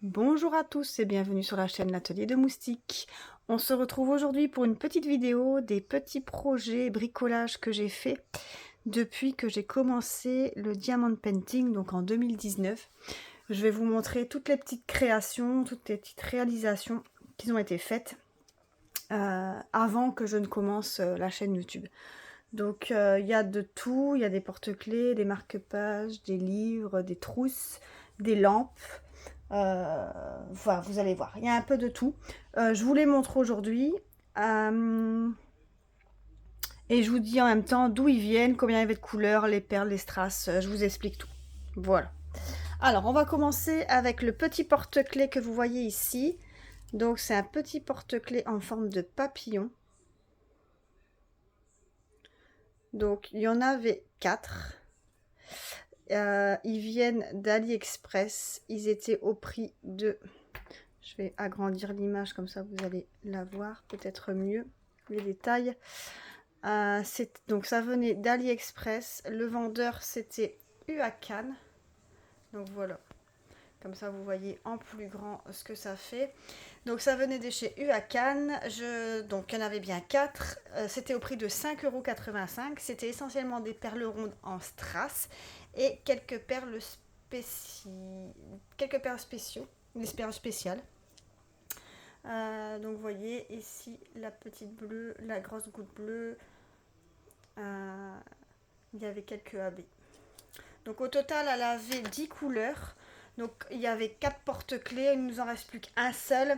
Bonjour à tous et bienvenue sur la chaîne L'Atelier de Moustique. On se retrouve aujourd'hui pour une petite vidéo des petits projets bricolage que j'ai fait depuis que j'ai commencé le diamond painting, donc en 2019. Je vais vous montrer toutes les petites créations, toutes les petites réalisations qui ont été faites avant que je ne commence la chaîne YouTube. Donc il y a de tout, il y a des porte-clés, des marque-pages, des livres, des trousses, des lampes. Voilà, vous allez voir, il y a un peu de tout. Je vous les montre aujourd'hui. Et je vous dis en même temps d'où ils viennent, combien il y avait de couleurs, les perles, les strass, je vous explique tout. Voilà. Alors, on va commencer avec le petit porte-clés que vous voyez ici. Donc, c'est un petit porte-clés en forme de papillon. Donc, il y en avait 4. Ils viennent d'AliExpress. Ils étaient au prix de... Je vais agrandir l'image, comme ça vous allez la voir peut-être mieux, les détails. Donc ça venait d'AliExpress. Le vendeur, c'était UACAN. Donc voilà. Comme ça, vous voyez en plus grand ce que ça fait. Donc ça venait de chez UACAN. Donc il y en avait bien 4. C'était au prix de 5,85 €. C'était essentiellement des perles rondes en strass et quelques perles spéciaux, des perles spéciales. Donc vous voyez ici la petite bleue, la grosse goutte bleue. Il y avait quelques AB. Donc au total, elle avait 10 couleurs. Donc il y avait 4 porte-clés, il ne nous en reste plus qu'un seul.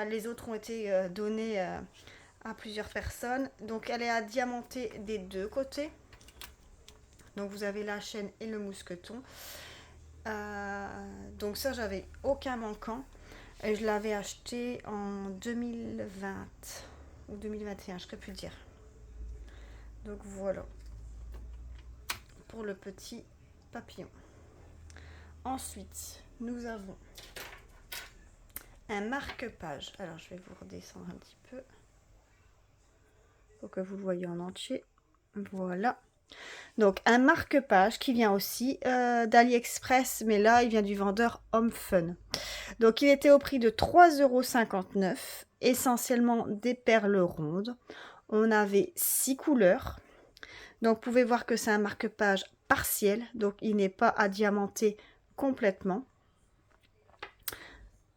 Les autres ont été donnés à plusieurs personnes. Donc elle est à diamanter des deux côtés. Donc vous avez la chaîne et le mousqueton. Donc ça, j'avais aucun manquant. Et je l'avais acheté en 2020 ou 2021, je ne saurais plus dire. Donc voilà pour le petit papillon. Ensuite, nous avons un marque-page. Alors, je vais vous redescendre un petit peu pour que vous le voyez en entier. Voilà. Donc, un marque-page qui vient aussi d'AliExpress, mais là, il vient du vendeur Home Fun. Donc, il était au prix de 3,59 €, essentiellement des perles rondes. On avait 6 couleurs. Donc, vous pouvez voir que c'est un marque-page partiel, donc il n'est pas à diamanter complètement.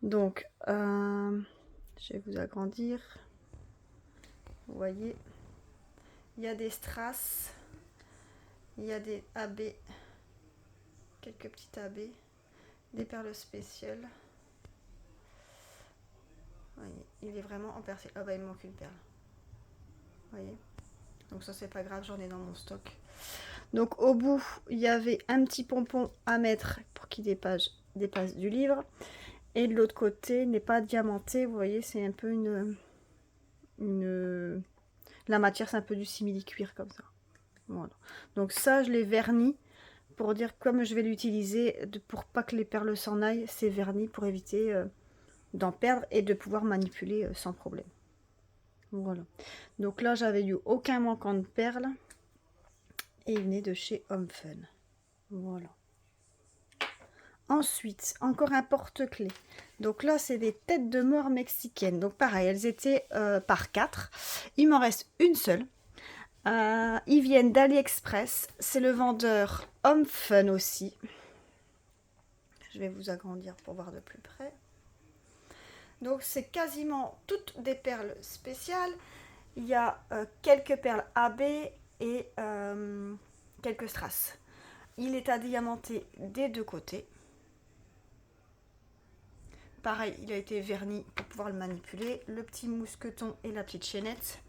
Donc, je vais vous agrandir. Vous voyez, il y a des strass, il y a des AB, quelques petites AB, des perles spéciales. Vous voyez, il est vraiment en percé. Ah bah il me manque une perle. Vous voyez. Donc ça c'est pas grave, j'en ai dans mon stock. Donc au bout, il y avait un petit pompon à mettre pour qu'il dépasse du livre. Et de l'autre côté, n'est pas diamanté. Vous voyez, c'est un peu la matière, c'est un peu du simili-cuir comme ça. Voilà. Donc ça, je l'ai verni pour dire comme je vais l'utiliser, pour pas que les perles s'en aillent, c'est verni pour éviter d'en perdre et de pouvoir manipuler sans problème. Voilà. Donc là, j'avais eu aucun manquant de perles et il venait de chez Home Fun. Voilà. Ensuite, encore un porte-clés. Donc là, c'est des têtes de mort mexicaines. Donc pareil, elles étaient par 4. Il m'en reste une seule. Ils viennent d'AliExpress. C'est le vendeur Home Fun aussi. Je vais vous agrandir pour voir de plus près. Donc c'est quasiment toutes des perles spéciales. Il y a quelques perles AB et quelques strass. Il est à diamanter des deux côtés. Pareil, il a été verni pour pouvoir le manipuler. Le petit mousqueton et la petite chaînette.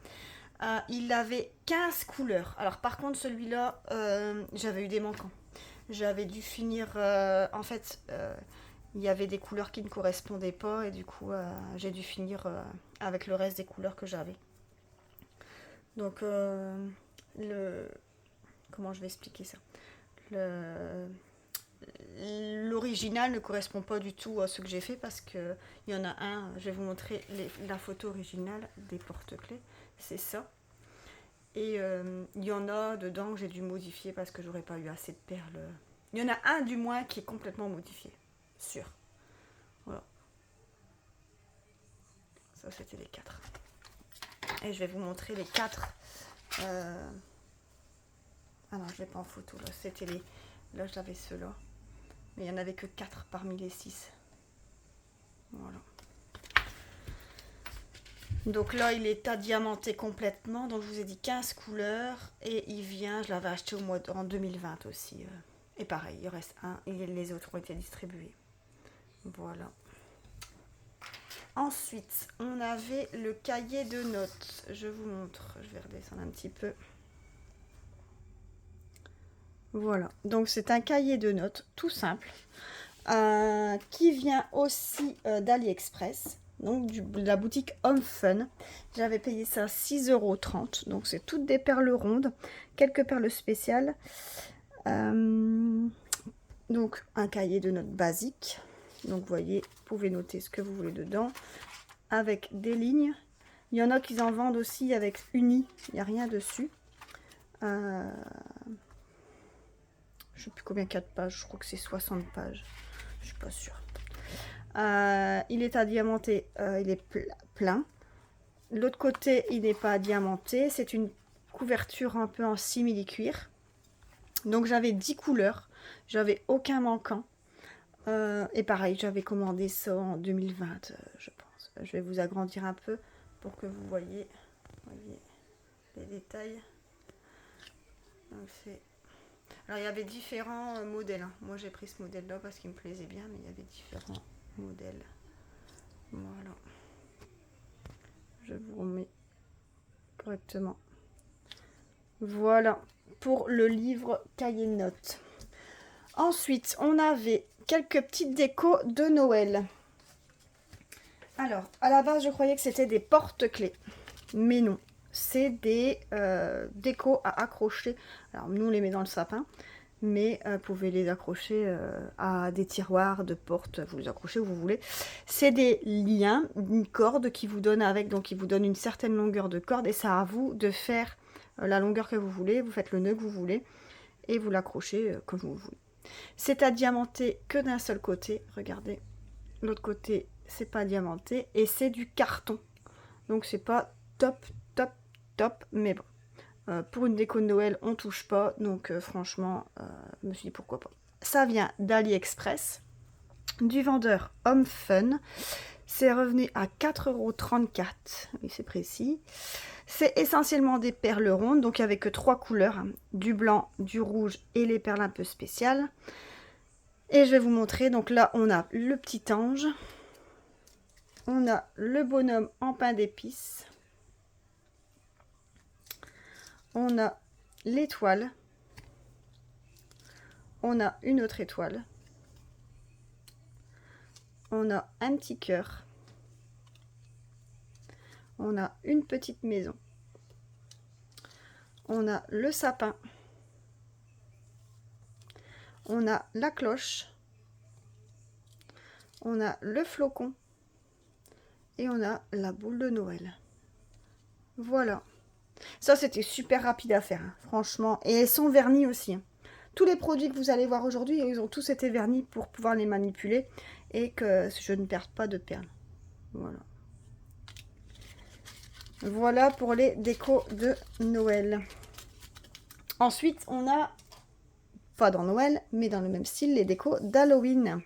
Il avait 15 couleurs. Alors par contre, celui-là, j'avais eu des manquants. J'avais dû finir... en fait, il y avait des couleurs qui ne correspondaient pas. Et du coup, j'ai dû finir avec le reste des couleurs que j'avais. Donc, comment je vais expliquer ça? L'original ne correspond pas du tout à ce que j'ai fait parce que il y en a un, je vais vous montrer la photo originale des porte-clés, c'est ça. Et il y en a dedans que j'ai dû modifier parce que j'aurais pas eu assez de perles. Il y en a un du moins qui est complètement modifié, sûr. Voilà. Ça, c'était les 4. Et je vais vous montrer les 4. Ah non, je ne l'ai pas en photo. Là, c'était les... Là, j'avais ceux-là. Mais il n'y en avait que 4 parmi les 6. Voilà. Donc là, il est adiamanté complètement. Donc, je vous ai dit 15 couleurs. Et il vient, je l'avais acheté en 2020 aussi. Et pareil, il reste un. Et les autres ont été distribués. Voilà. Ensuite, on avait le cahier de notes. Je vous montre. Je vais redescendre un petit peu. Voilà. Donc, c'est un cahier de notes tout simple. Qui vient aussi d'AliExpress. Donc, de la boutique Home Fun. J'avais payé ça 6,30 €. Donc, c'est toutes des perles rondes. Quelques perles spéciales. Donc, un cahier de notes basique. Donc, vous voyez, vous pouvez noter ce que vous voulez dedans. Avec des lignes. Il y en a qui en vendent aussi avec uni. Il n'y a rien dessus. Je ne sais plus combien, 4 pages. Je crois que c'est 60 pages. Je suis pas sûre. Il est adiamanté. Il est plein. L'autre côté, il n'est pas adiamanté. C'est une couverture un peu en simili-cuir. Donc, j'avais 10 couleurs. J'avais aucun manquant. Et pareil, j'avais commandé ça en 2020, je pense. Je vais vous agrandir un peu pour que vous voyez les détails. Donc, alors, il y avait différents modèles. Hein. Moi, j'ai pris ce modèle-là parce qu'il me plaisait bien, mais il y avait différents modèles. Voilà. Je vous remets correctement. Voilà pour le livre cahier de notes. Ensuite, on avait quelques petites décos de Noël. Alors, à la base, je croyais que c'était des porte-clés. Mais non, c'est des décos à accrocher. Alors, nous, on les met dans le sapin. Mais vous pouvez les accrocher à des tiroirs de porte. Vous les accrochez où vous voulez. C'est des liens, une corde qui vous donne avec. Donc, qui vous donne une certaine longueur de corde. Et c'est à vous de faire la longueur que vous voulez. Vous faites le nœud que vous voulez. Et vous l'accrochez comme vous voulez. C'est à diamanter que d'un seul côté. Regardez. L'autre côté, c'est pas diamanté. Et c'est du carton. Donc, c'est pas top, top, top. Mais bon. Pour une déco de Noël, on touche pas. Donc, franchement, je me suis dit pourquoi pas. Ça vient d'AliExpress. Du vendeur Home Fun. C'est revenu à 4,34 €. Oui, c'est précis. C'est essentiellement des perles rondes. Donc, il n'y avait que 3 couleurs. Hein, du blanc, du rouge et les perles un peu spéciales. Et je vais vous montrer. Donc là, on a le petit ange. On a le bonhomme en pain d'épices. On a l'étoile. On a une autre étoile. On a un petit cœur. On a une petite maison. On a le sapin. On a la cloche. On a le flocon. Et on a la boule de Noël. Voilà. Ça, c'était super rapide à faire, hein, franchement. Et elles sont vernies aussi. Hein. Tous les produits que vous allez voir aujourd'hui, ils ont tous été vernis pour pouvoir les manipuler et que je ne perde pas de perles. Voilà. Voilà pour les décos de Noël. Ensuite, on a, pas dans Noël, mais dans le même style, les décos d'Halloween.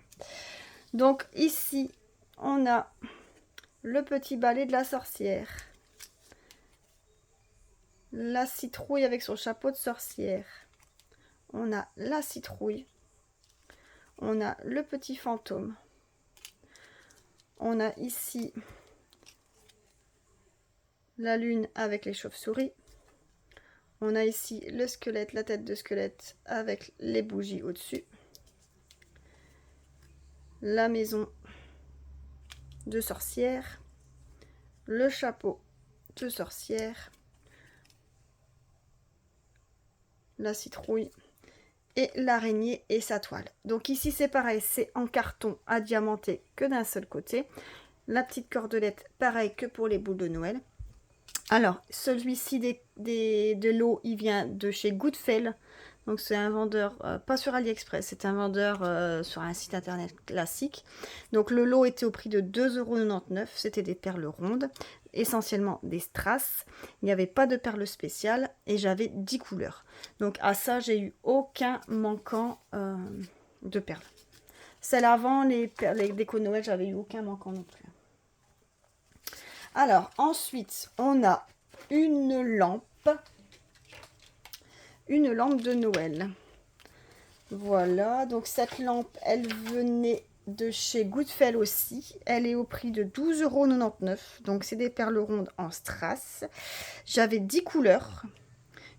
Donc ici, on a le petit balai de la sorcière. La citrouille avec son chapeau de sorcière. On a la citrouille. On a le petit fantôme. On a ici la lune avec les chauves-souris. On a ici le squelette, la tête de squelette avec les bougies au-dessus. La maison de sorcière. Le chapeau de sorcière. La citrouille et l'araignée et sa toile. Donc ici c'est pareil, c'est en carton à diamanter que d'un seul côté. La petite cordelette, pareil que pour les boules de Noël. Alors celui-ci de l'eau, il vient de chez Goodfell. Donc c'est un vendeur, pas sur AliExpress, c'est un vendeur sur un site internet classique. Donc le lot était au prix de 2,99 €. C'était des perles rondes, essentiellement des strass. Il n'y avait pas de perles spéciales et j'avais 10 couleurs. Donc à ça, j'ai eu aucun manquant de perles. Celle avant, les déco Noël, j'avais eu aucun manquant non plus. Alors, ensuite, on a une lampe de Noël. Voilà, donc cette lampe, elle venait de chez Goodfellow aussi. Elle est au prix de 12,99 €. Donc, c'est des perles rondes en strass. J'avais 10 couleurs.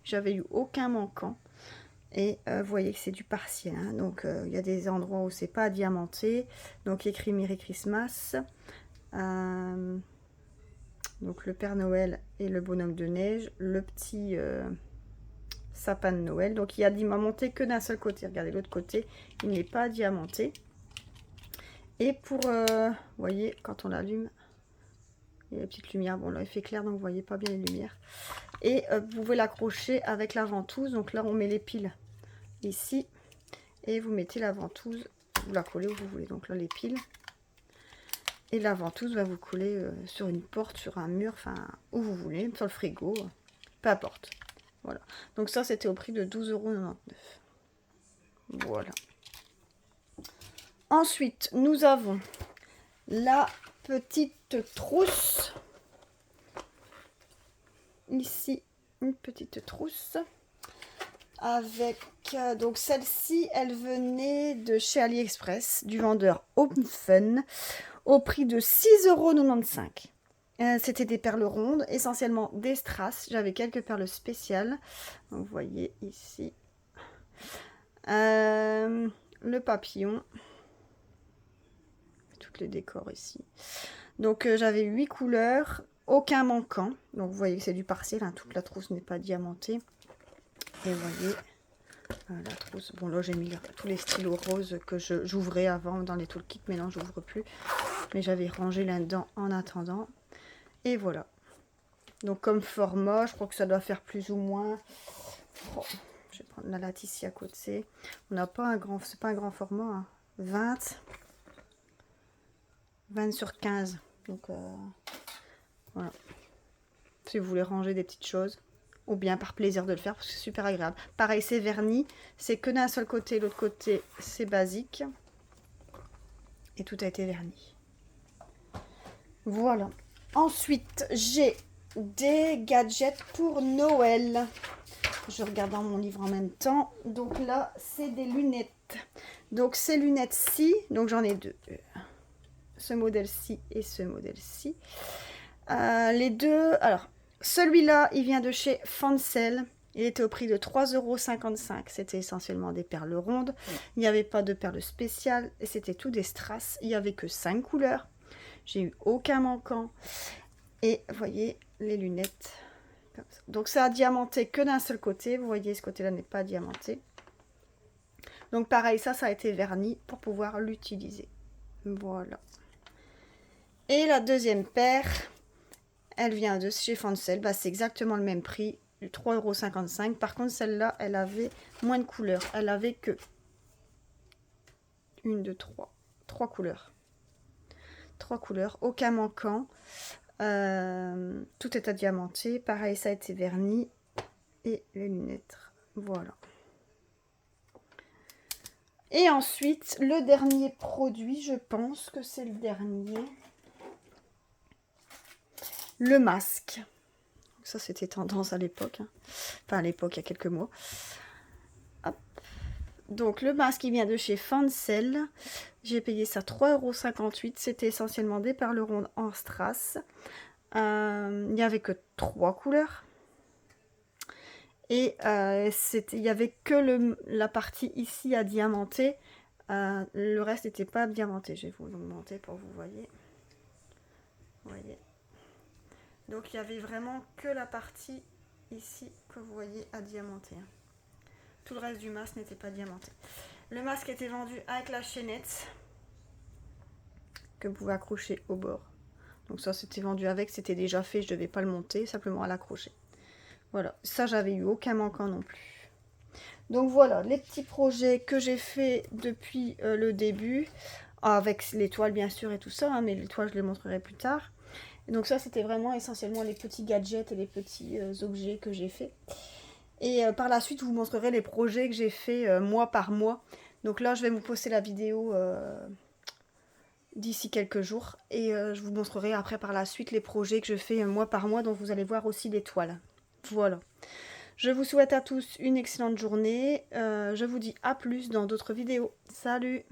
J'avais eu aucun manquant. Et vous voyez que c'est du partiel. Hein. Donc, il y a des endroits où c'est pas diamanté. Donc, écrit Merry Christmas. Donc le Père Noël et le bonhomme de neige, le petit sapin de Noël. Donc il y a diamanté que d'un seul côté. Regardez l'autre côté, il n'est pas diamanté. Et pour, vous voyez, quand on l'allume, il y a la petite lumière. Bon là il fait clair donc vous voyez pas bien les lumières. Et vous pouvez l'accrocher avec la ventouse. Donc là on met les piles ici. Et vous mettez la ventouse, vous la collez où vous voulez. Donc là les piles. Et la ventouse va vous coller sur une porte, sur un mur, enfin où vous voulez, sur le frigo, peu importe. Voilà. Donc ça, c'était au prix de 12,99 €. Voilà. Ensuite, nous avons la petite trousse. Ici, une petite trousse. Avec, donc celle-ci, elle venait de chez AliExpress, du vendeur Home Fun, au prix de 6,95 €. C'était des perles rondes, essentiellement des strass. J'avais quelques perles spéciales. Donc, vous voyez ici. Le papillon. Toutes les décors ici. Donc, j'avais 8 couleurs. Aucun manquant. Donc, vous voyez que c'est du partiel. Hein, toute la trousse n'est pas diamantée. Et vous voyez la trousse. Bon, là, j'ai mis tous les stylos roses que j'ouvrais avant dans les toolkits. Mais non, j'ouvre plus. Mais j'avais rangé là-dedans en attendant. Et voilà. Donc comme format, je crois que ça doit faire plus ou moins... Oh, je vais prendre la latte ici à côté. On n'a pas un grand... C'est pas un grand format. Hein. 20 sur 15. Donc voilà. Si vous voulez ranger des petites choses. Ou bien par plaisir de le faire parce que c'est super agréable. Pareil, c'est verni. C'est que d'un seul côté. L'autre côté, c'est basique. Et tout a été verni. Voilà. Ensuite, j'ai des gadgets pour Noël. Je regarde dans mon livre en même temps. Donc là, c'est des lunettes. Donc ces lunettes-ci, donc j'en ai deux. Ce modèle-ci et ce modèle-ci. Les deux, alors, celui-là, il vient de chez Fancel. Il était au prix de 3,55 €. C'était essentiellement des perles rondes. Il n'y avait pas de perles spéciales. Et c'était tout des strass. Il n'y avait que 5 couleurs. J'ai eu aucun manquant. Et vous voyez les lunettes. Comme ça. Donc ça a diamanté que d'un seul côté. Vous voyez ce côté-là n'est pas diamanté. Donc pareil, ça a été verni pour pouvoir l'utiliser. Voilà. Et la deuxième paire, elle vient de chez Fancel. Bah, c'est exactement le même prix, 3,55 €. Par contre, celle-là, elle avait moins de couleurs. Elle avait que 3 couleurs. 3 couleurs, aucun manquant. Tout est à diamanter. Pareil, ça a été verni. Et les lunettes. Voilà. Et ensuite, le dernier produit, je pense que c'est le dernier. Le masque. Ça, c'était tendance à l'époque. Hein. Enfin, à l'époque, il y a quelques mois. Hop. Donc, le masque, il vient de chez Fancel. J'ai payé ça 3,58 €. C'était essentiellement des perles rondes en strass. Il n'y avait que 3 couleurs. Et il n'y avait que la partie ici à diamanter. Le reste n'était pas diamanté. Je vais vous augmenter pour que vous voyez. Vous voyez. Donc il n'y avait vraiment que la partie ici que vous voyez à diamanter. Tout le reste du masque n'était pas diamanté. Le masque était vendu avec la chaînette que vous pouvez accrocher au bord. Donc ça c'était vendu avec, c'était déjà fait, je ne devais pas le monter, simplement à l'accrocher. Voilà, ça j'avais eu aucun manquant non plus. Donc voilà, les petits projets que j'ai fait depuis le début, avec les toiles bien sûr et tout ça, hein, mais les toiles je les montrerai plus tard. Et donc ça c'était vraiment essentiellement les petits gadgets et les petits objets que j'ai fait. Et par la suite je vous montrerai les projets que j'ai fait mois par mois. Donc là je vais vous poster la vidéo d'ici quelques jours. Et je vous montrerai après par la suite les projets que je fais mois par mois, donc vous allez voir aussi les toiles. Voilà. Je vous souhaite à tous une excellente journée. Je vous dis à plus dans d'autres vidéos. Salut!